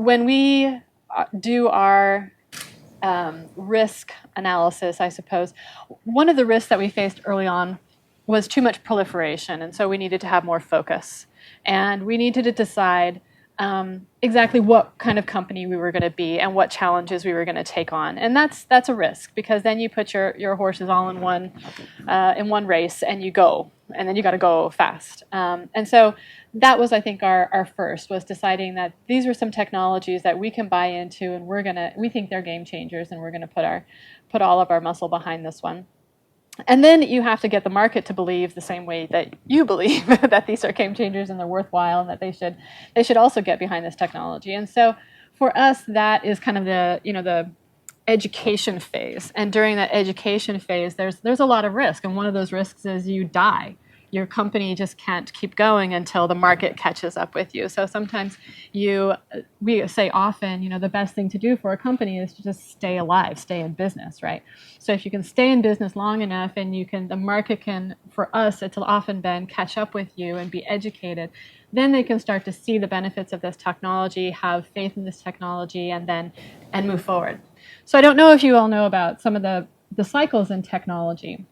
when we do our risk analysis, I suppose, one of the risks that we faced early on was too much proliferation, and so we needed to have more focus. And we needed to decide exactly what kind of company we were going to be and what challenges we were going to take on. And that's a risk, because then you put your horses all in one race and you go, and then you got to go fast. And so that was, I think, our first, was deciding that these were some technologies that we can buy into, and we think they're game changers, and we're going to put all of our muscle behind this one. And then you have to get the market to believe the same way that you believe that these are game changers and they're worthwhile, and that they should also get behind this technology. And so for us, that is kind of the education phase. And during that education phase, there's a lot of risk. And one of those risks is you die. Your company just can't keep going until the market catches up with you. So sometimes we say often, the best thing to do for a company is to just stay alive, stay in business, right? So if you can stay in business long enough, and the market can, for us, it's often been catch up with you and be educated, then they can start to see the benefits of this technology, have faith in this technology, and move forward. So I don't know if you all know about some of the cycles in technology.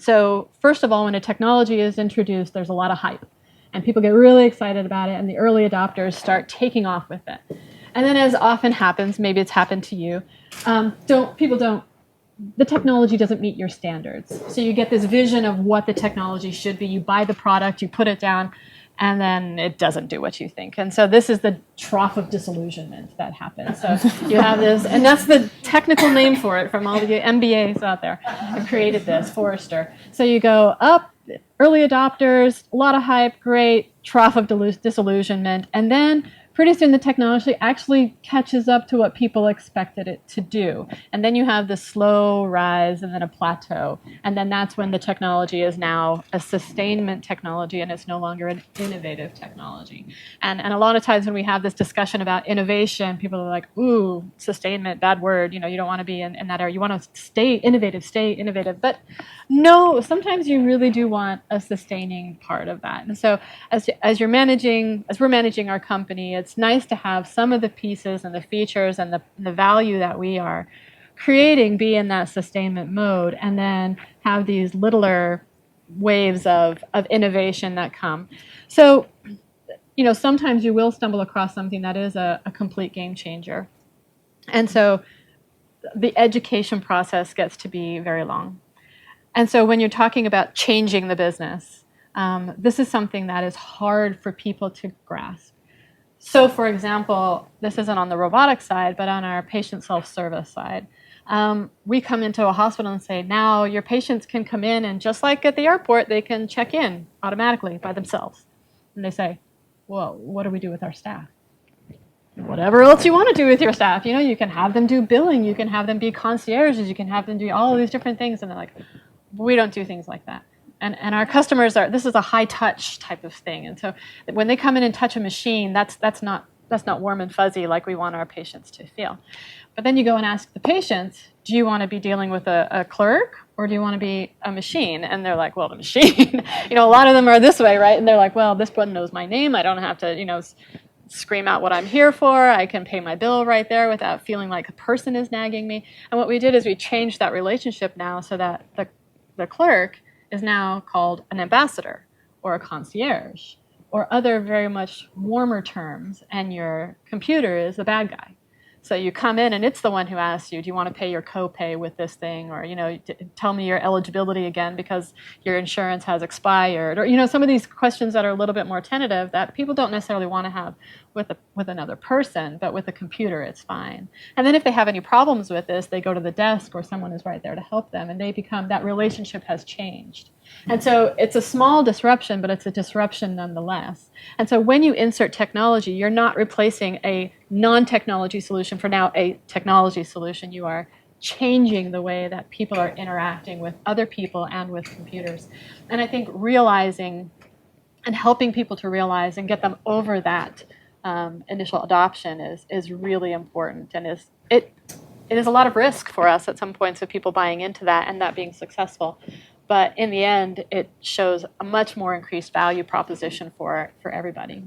So first of all, when a technology is introduced, there's a lot of hype, and people get really excited about it, and the early adopters start taking off with it. And then, as often happens, maybe it's happened to you, the technology doesn't meet your standards. So you get this vision of what the technology should be. You buy the product, you put it down, and then it doesn't do what you think. And so this is the trough of disillusionment that happens. So you have this, and that's the technical name for it from all the MBAs out there who created this, Forrester. So you go up, early adopters, a lot of hype, great, trough of disillusionment, and then pretty soon the technology actually catches up to what people expected it to do. And then you have this slow rise and then a plateau. And then that's when the technology is now a sustainment technology, and it's no longer an innovative technology. And a lot of times when we have this discussion about innovation, people are like, ooh, sustainment, bad word. You don't want to be in that area. You want to stay innovative. But no, sometimes you really do want a sustaining part of that. And so as we're managing our company, it's nice to have some of the pieces and the features and the value that we are creating be in that sustainment mode, and then have these littler waves of innovation that come. So, sometimes you will stumble across something that is a complete game changer. And so the education process gets to be very long. And so when you're talking about changing the business, this is something that is hard for people to grasp. So, for example, this isn't on the robotics side, but on our patient self-service side, we come into a hospital and say, now your patients can come in, and just like at the airport, they can check in automatically by themselves. And they say, well, what do we do with our staff? Whatever else you want to do with your staff. You can have them do billing, you can have them be concierges, you can have them do all of these different things. And they're like, we don't do things like that. And our customers this is a high touch type of thing. And so when they come in and touch a machine, that's not warm and fuzzy like we want our patients to feel. But then you go and ask the patients, do you want to be dealing with a clerk, or do you want to be a machine? And they're like, well, the machine. A lot of them are this way, right? And they're like, well, this one knows my name. I don't have to, scream out what I'm here for. I can pay my bill right there without feeling like a person is nagging me. And what we did is we changed that relationship now so that the clerk is now called an ambassador or a concierge or other very much warmer terms, and your computer is the bad guy. So you come in and it's the one who asks you, do you want to pay your copay with this thing? Or, tell me your eligibility again because your insurance has expired. Or, some of these questions that are a little bit more tentative that people don't necessarily want to have with another person, but with a computer, it's fine. And then if they have any problems with this, they go to the desk or someone is right there to help them, and that relationship has changed. And so it's a small disruption, but it's a disruption nonetheless. And so when you insert technology, you're not replacing a non-technology solution for now a technology solution. You are changing the way that people are interacting with other people and with computers. And I think realizing and helping people to realize and get them over that initial adoption is really important. And it is a lot of risk for us at some points of people buying into that and that being successful. But in the end, it shows a much more increased value proposition for everybody.